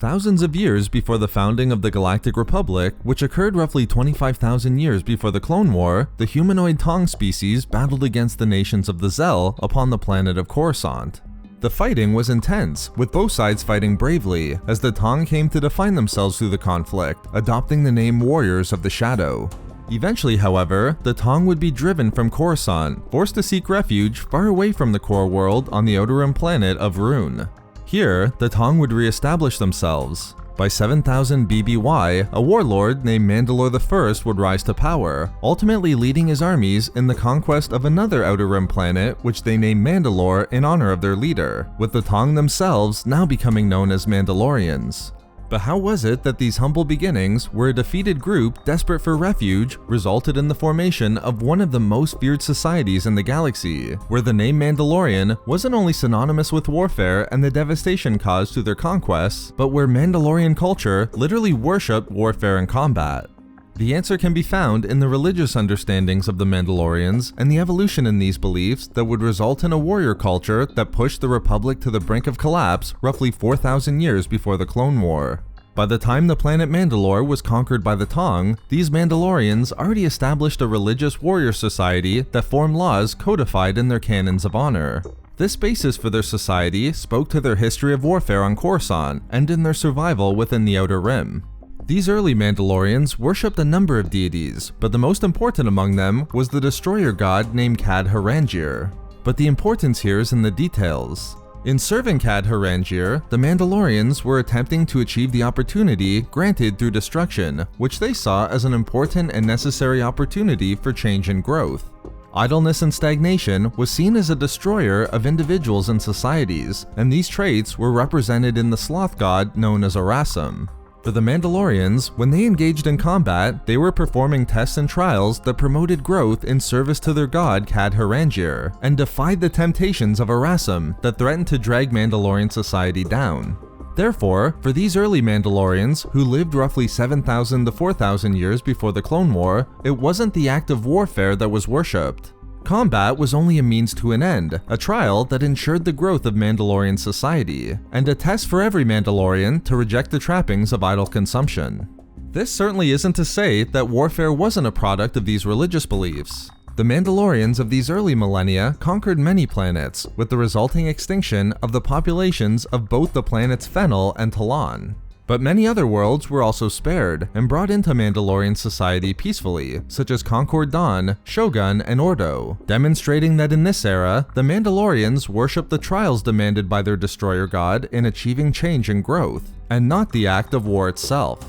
Thousands of years before the founding of the Galactic Republic, which occurred roughly 25,000 years before the Clone War, the humanoid Tong species battled against the nations of the Zell upon the planet of Coruscant. The fighting was intense, with both sides fighting bravely, as the Tong came to define themselves through the conflict, adopting the name Warriors of the Shadow. Eventually, however, the Tong would be driven from Coruscant, forced to seek refuge far away from the core world on the outer rim planet of Rune. Here, the Tong would re-establish themselves. By 7000 BBY, a warlord named Mandalore I would rise to power, ultimately leading his armies in the conquest of another Outer Rim planet, which they named Mandalore in honor of their leader, with the Tong themselves now becoming known as Mandalorians. But how was it that these humble beginnings, where a defeated group desperate for refuge, resulted in the formation of one of the most feared societies in the galaxy, where the name Mandalorian wasn't only synonymous with warfare and the devastation caused through their conquests, but where Mandalorian culture literally worshipped warfare and combat? The answer can be found in the religious understandings of the Mandalorians and the evolution in these beliefs that would result in a warrior culture that pushed the Republic to the brink of collapse roughly 4,000 years before the Clone War. By the time the planet Mandalore was conquered by the Tong, these Mandalorians already established a religious warrior society that formed laws codified in their canons of honor. This basis for their society spoke to their history of warfare on Coruscant and in their survival within the Outer Rim. These early Mandalorians worshipped a number of deities, but the most important among them was the destroyer god named Cad Harangir. But the importance here is in the details. In serving Cad Harangir, the Mandalorians were attempting to achieve the opportunity granted through destruction, which they saw as an important and necessary opportunity for change and growth. Idleness and stagnation was seen as a destroyer of individuals and societies, and these traits were represented in the sloth god known as Arasam. For the Mandalorians, when they engaged in combat, they were performing tests and trials that promoted growth in service to their god Cad Harangir, and defied the temptations of Arasam that threatened to drag Mandalorian society down. Therefore, for these early Mandalorians, who lived roughly 7,000 to 4,000 years before the Clone War, it wasn't the act of warfare that was worshipped. Combat was only a means to an end, a trial that ensured the growth of Mandalorian society, and a test for every Mandalorian to reject the trappings of idle consumption. This certainly isn't to say that warfare wasn't a product of these religious beliefs. The Mandalorians of these early millennia conquered many planets, with the resulting extinction of the populations of both the planets Fennel and Talon. But many other worlds were also spared and brought into Mandalorian society peacefully, such as Concord Dawn, Shogun, and Ordo, demonstrating that in this era, the Mandalorians worshipped the trials demanded by their destroyer god in achieving change and growth, and not the act of war itself.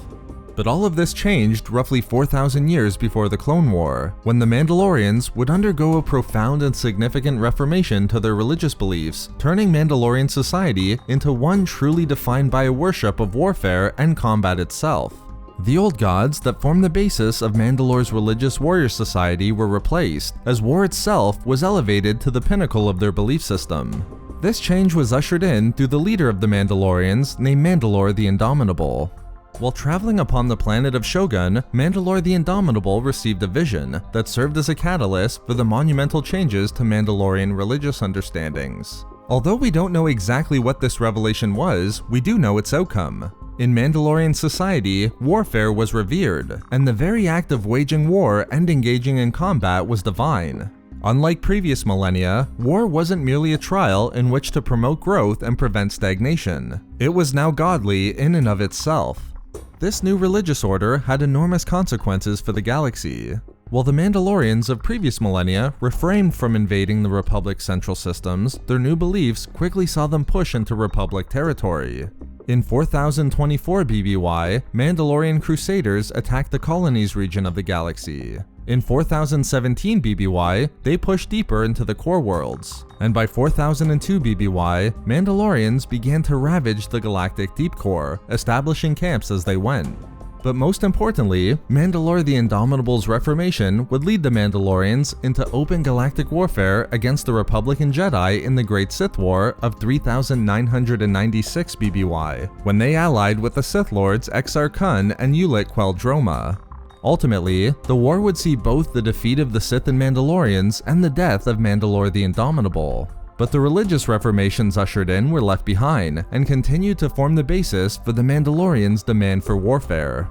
But all of this changed roughly 4,000 years before the Clone War, when the Mandalorians would undergo a profound and significant reformation to their religious beliefs, turning Mandalorian society into one truly defined by a worship of warfare and combat itself. The old gods that formed the basis of Mandalore's religious warrior society were replaced, as war itself was elevated to the pinnacle of their belief system. This change was ushered in through the leader of the Mandalorians named Mandalore the Indomitable. While traveling upon the planet of Shogun, Mandalore the Indomitable received a vision that served as a catalyst for the monumental changes to Mandalorian religious understandings. Although we don't know exactly what this revelation was, we do know its outcome. In Mandalorian society, warfare was revered, and the very act of waging war and engaging in combat was divine. Unlike previous millennia, war wasn't merely a trial in which to promote growth and prevent stagnation. It was now godly in and of itself. This new religious order had enormous consequences for the galaxy. While the Mandalorians of previous millennia refrained from invading the Republic's central systems, their new beliefs quickly saw them push into Republic territory. In 4024 BBY, Mandalorian Crusaders attacked the colonies region of the galaxy. In 4017 BBY, they pushed deeper into the core worlds. And by 4002 BBY, Mandalorians began to ravage the galactic deep core, establishing camps as they went. But most importantly, Mandalore the Indomitable's reformation would lead the Mandalorians into open galactic warfare against the Republican Jedi in the Great Sith War of 3996 BBY, when they allied with the Sith Lords Exar Kun and Lewitt Queldroma. Ultimately, the war would see both the defeat of the Sith and Mandalorians and the death of Mandalore the Indomitable. But the religious reformations ushered in were left behind and continued to form the basis for the Mandalorians' demand for warfare.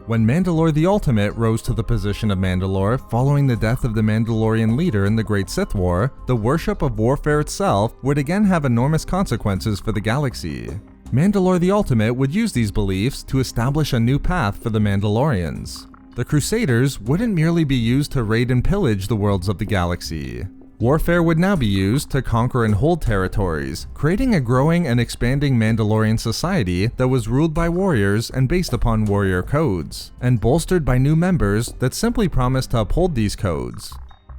When Mandalore the Ultimate rose to the position of Mandalore following the death of the Mandalorian leader in the Great Sith War, the worship of warfare itself would again have enormous consequences for the galaxy. Mandalore the Ultimate would use these beliefs to establish a new path for the Mandalorians. The Crusaders wouldn't merely be used to raid and pillage the worlds of the galaxy. Warfare would now be used to conquer and hold territories, creating a growing and expanding Mandalorian society that was ruled by warriors and based upon warrior codes, and bolstered by new members that simply promised to uphold these codes.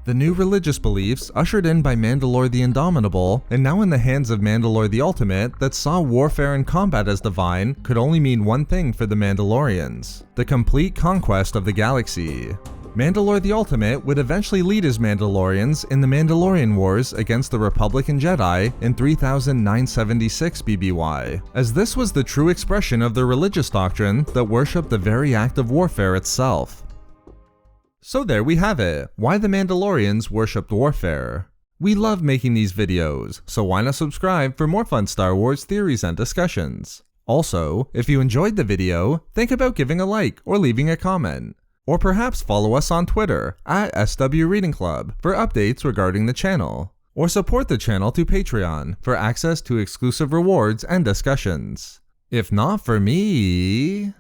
The new religious beliefs ushered in by Mandalore the Indomitable, and now in the hands of Mandalore the Ultimate, that saw warfare and combat as divine, could only mean one thing for the Mandalorians: the complete conquest of the galaxy. Mandalore the Ultimate would eventually lead his Mandalorians in the Mandalorian Wars against the Republican Jedi in 3976 BBY, as this was the true expression of their religious doctrine that worshipped the very act of warfare itself. So there we have it, why the Mandalorians worshipped warfare. We love making these videos, so why not subscribe for more fun Star Wars theories and discussions. Also, if you enjoyed the video, think about giving a like or leaving a comment. Or perhaps follow us on Twitter at SW Reading Club for updates regarding the channel. Or support the channel through Patreon for access to exclusive rewards and discussions. If not for me...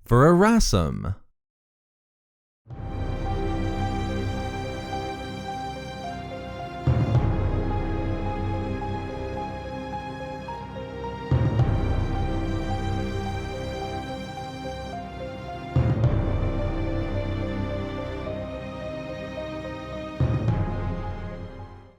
for Erasum.